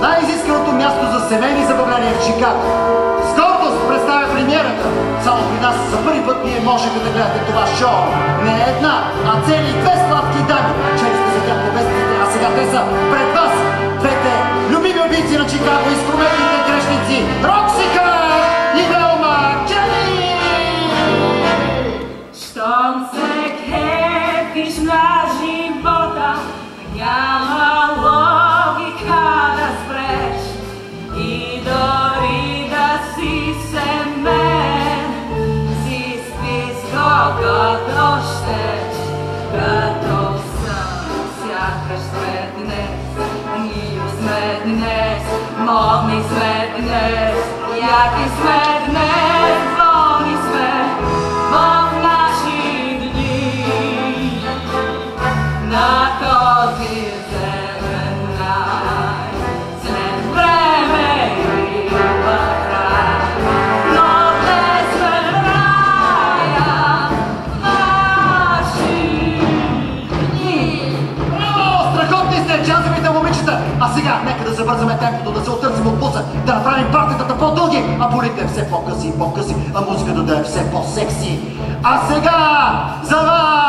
най-изисканото място за семейни забавления в Чикаго. С гордост представя премиерата. Само при нас за първи път вие можете да гледате това шоу. Не една, а цели 2 сладки дами. Чели сте за тях по вестите, а сега те са пред вас. Двете любими убийци на Чикаго и скрометните грешници. Рокси Кар и Велма Кели! Щом се кефиш на живота, няма логика да спреш. И дори да си семен, си спи с когото щеш. Като сън, сякаш сме днес, ние сме днес, модни сме днес, яки сме днес, волни сме в наши дни. На този зелен рай, след време идва край, но днес сме в рая, наши дни. Браво! Страхотни сте, джазовите момичета! А сега, нека да забързаме темпото, да се отърсим от буса, да направим партитата по-дълги, а болите все по-къси и по-къси, а музиката да е все по-секси. А сега, за вас!